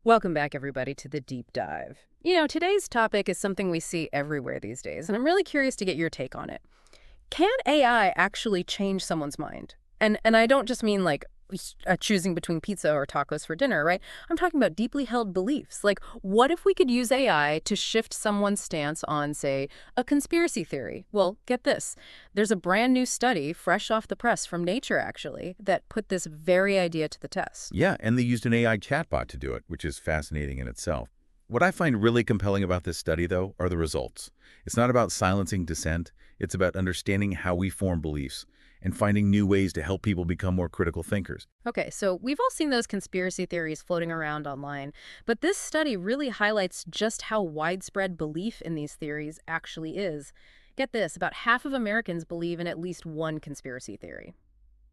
Welcome back, everybody, to the deep dive. Today's topic is something we see everywhere these days, and I'm really curious to get your take on it. Can AI actually change someone's mind? And I don't just mean like choosing between pizza or tacos for dinner, right? I'm talking about deeply held beliefs. Like, what if we could use AI to shift someone's stance on, say, a conspiracy theory? Well, get this. There's a brand new study, fresh off the press from Nature, actually, that put this very idea to the test. Yeah, and they used an AI chatbot to do it, which is fascinating in itself. What I find really compelling about this study, though, are the results. It's not about silencing dissent. It's about understanding how we form beliefs and finding new ways to help people become more critical thinkers. Okay, so we've all seen those conspiracy theories floating around online, but this study really highlights just how widespread belief in these theories actually is. Get this, about half of Americans believe in at least one conspiracy theory.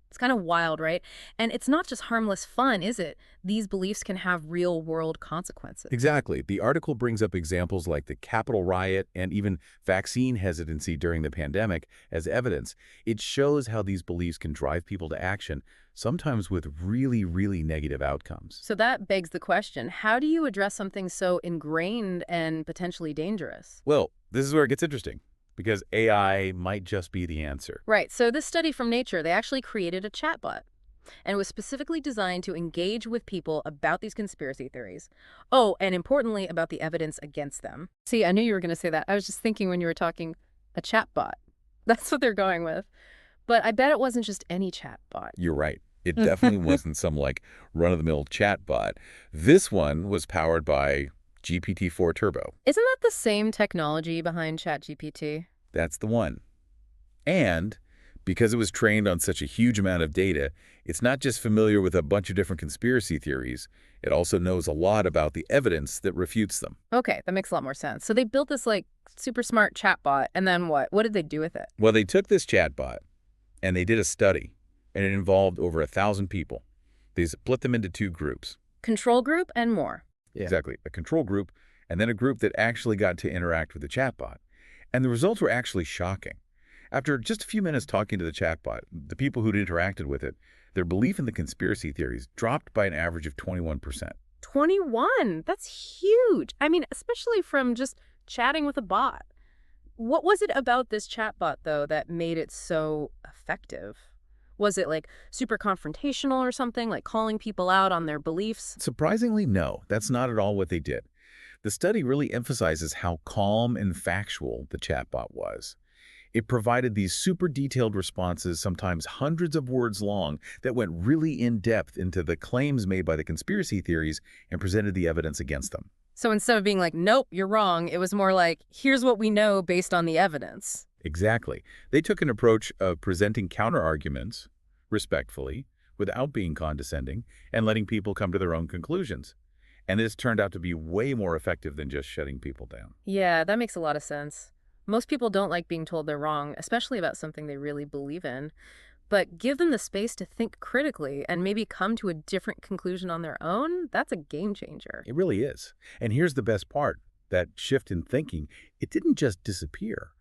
It's kind of wild, right? And it's not just harmless fun, is it? These beliefs can have real-world consequences. Exactly. The article brings up examples like the Capitol riot and even vaccine hesitancy during the pandemic as evidence. It shows how these beliefs can drive people to action, sometimes with really, really negative outcomes. So that begs the question, how do you address something so ingrained and potentially dangerous? Well, this is where it gets interesting, because AI might just be the answer. Right, so this study from Nature, they actually created a chatbot. And it was specifically designed to engage with people about these conspiracy theories. Oh, and importantly, about the evidence against them. See, I knew you were going to say that. I was just thinking when you were talking a chatbot. That's what they're going with. But I bet it wasn't just any chatbot. You're right. It definitely wasn't some run-of-the-mill chatbot. This one was powered by GPT-4 Turbo. Isn't that the same technology behind ChatGPT? That's the one. And because it was trained on such a huge amount of data, it's not just familiar with a bunch of different conspiracy theories. It also knows a lot about the evidence that refutes them. Okay, that makes a lot more sense. So they built this super smart chatbot, and then what? What did they do with it? Well, they took this chatbot and they did a study, and it involved over 1,000 people. They split them into two groups. Control group and more. Yeah. Exactly. A control group, and then a group that actually got to interact with the chatbot. And the results were actually shocking. After just a few minutes talking to the chatbot, the people who'd interacted with it, their belief in the conspiracy theories dropped by an average of 21%. 21? That's huge. I mean, especially from just chatting with a bot. What was it about this chatbot, though, that made it so effective? Was it super confrontational or something, like calling people out on their beliefs? Surprisingly, no, that's not at all what they did. The study really emphasizes how calm and factual the chatbot was. It provided these super detailed responses, sometimes hundreds of words long, that went really in-depth into the claims made by the conspiracy theories and presented the evidence against them. So instead of being like, nope, you're wrong, it was more like, here's what we know based on the evidence. Exactly. They took an approach of presenting counter-arguments respectfully, without being condescending, and letting people come to their own conclusions. And this turned out to be way more effective than just shutting people down. Yeah, that makes a lot of sense. Most people don't like being told they're wrong, especially about something they really believe in. But give them the space to think critically and maybe come to a different conclusion on their own, that's a game changer. It really is. And here's the best part. That shift in thinking, it didn't just disappear.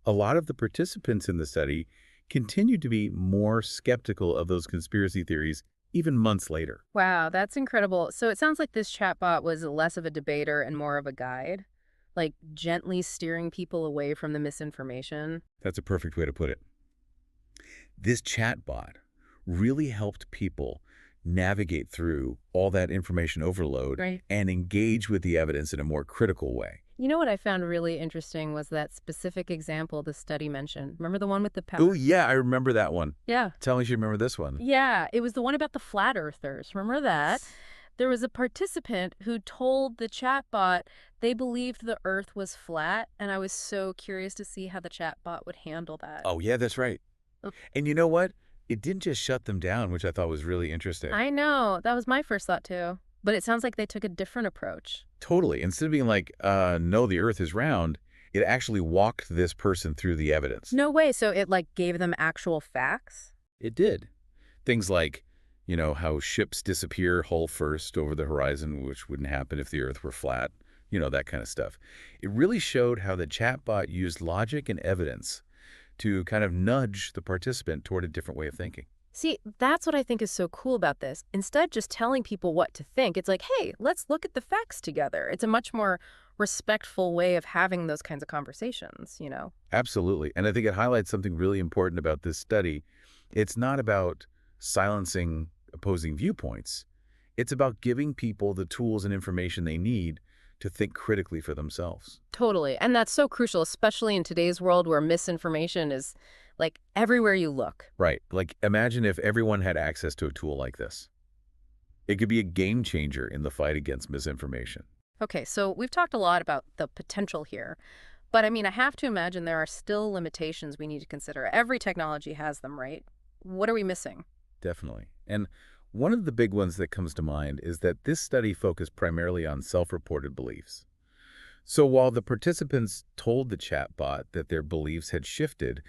A lot of the participants in the study continued to be more skeptical of those conspiracy theories even months later. Wow, that's incredible. So it sounds like this chatbot was less of a debater and more of a guide, like gently steering people away from the misinformation. That's a perfect way to put it. This chatbot really helped people navigate through all that information overload Right. and engage with the evidence in a more critical way. You know what I found really interesting was that specific example the study mentioned. Remember the one with the Oh, yeah, I remember that one. Yeah. Tell me if you remember this one. Yeah, it was the one about the flat earthers. Remember that? There was a participant who told the chatbot they believed the earth was flat, and I was so curious to see how the chatbot would handle that. Oh, yeah, that's right. Oh. And you know what? It didn't just shut them down, which I thought was really interesting. I know. That was my first thought, too. But it sounds like they took a different approach. Totally. Instead of being like, no, the earth is round, it actually walked this person through the evidence. No way. So it gave them actual facts? It did. Things like, how ships disappear hull first over the horizon, which wouldn't happen if the earth were flat, that kind of stuff. It really showed how the chatbot used logic and evidence to kind of nudge the participant toward a different way of thinking. See, that's what I think is so cool about this. Instead, just telling people what to think, it's like, hey, let's look at the facts together. It's a much more respectful way of having those kinds of conversations. Absolutely. And I think it highlights something really important about this study. It's not about silencing opposing viewpoints. It's about giving people the tools and information they need to think critically for themselves. Totally. And that's so crucial, especially in today's world where misinformation is like everywhere you look. Right. Like, imagine if everyone had access to a tool like this. It could be a game changer in the fight against misinformation. Okay, so we've talked a lot about the potential here, but I mean, I have to imagine there are still limitations we need to consider. Every technology has them, right? What are we missing? Definitely. And one of the big ones that comes to mind is that this study focused primarily on self-reported beliefs. So while the participants told the chatbot that their beliefs had shifted,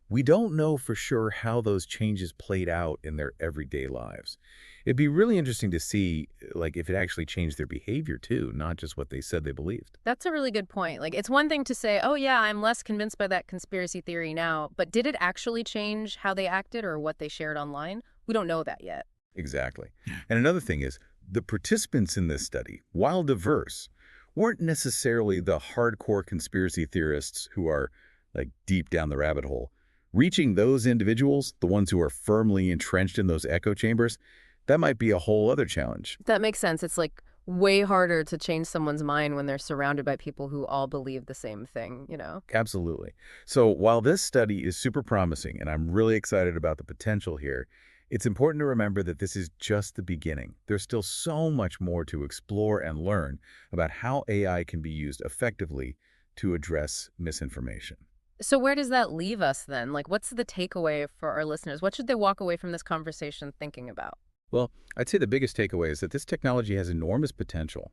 we don't know for sure how those changes played out in their everyday lives. It'd be really interesting to see, like, if it actually changed their behavior too, not just what they said they believed. That's a really good point. Like, it's one thing to say, oh, yeah, I'm less convinced by that conspiracy theory now, but did it actually change how they acted or what they shared online? We don't know that yet. Exactly. And another thing is, the participants in this study, while diverse, weren't necessarily the hardcore conspiracy theorists who are, like, deep down the rabbit hole. Reaching those individuals, the ones who are firmly entrenched in those echo chambers, that might be a whole other challenge. That makes sense. It's like way harder to change someone's mind when they're surrounded by people who all believe the same thing? Absolutely. So while this study is super promising, and I'm really excited about the potential here, it's important to remember that this is just the beginning. There's still so much more to explore and learn about how AI can be used effectively to address misinformation. So where does that leave us then? Like, what's the takeaway for our listeners? What should they walk away from this conversation thinking about? Well, I'd say the biggest takeaway is that this technology has enormous potential,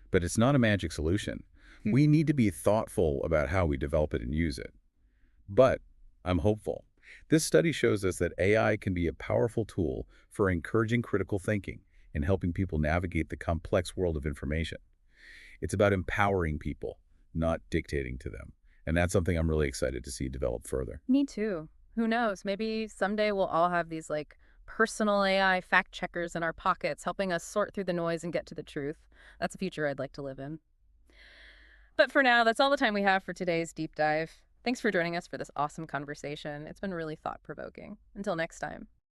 but it's not a magic solution. We need to be thoughtful about how we develop it and use it. But I'm hopeful. This study shows us that AI can be a powerful tool for encouraging critical thinking and helping people navigate the complex world of information. It's about empowering people, not dictating to them. And that's something I'm really excited to see develop further. Me too. Who knows? Maybe someday we'll all have these like personal AI fact checkers in our pockets, helping us sort through the noise and get to the truth. That's a future I'd like to live in. But for now, that's all the time we have for today's deep dive. Thanks for joining us for this awesome conversation. It's been really thought-provoking. Until next time.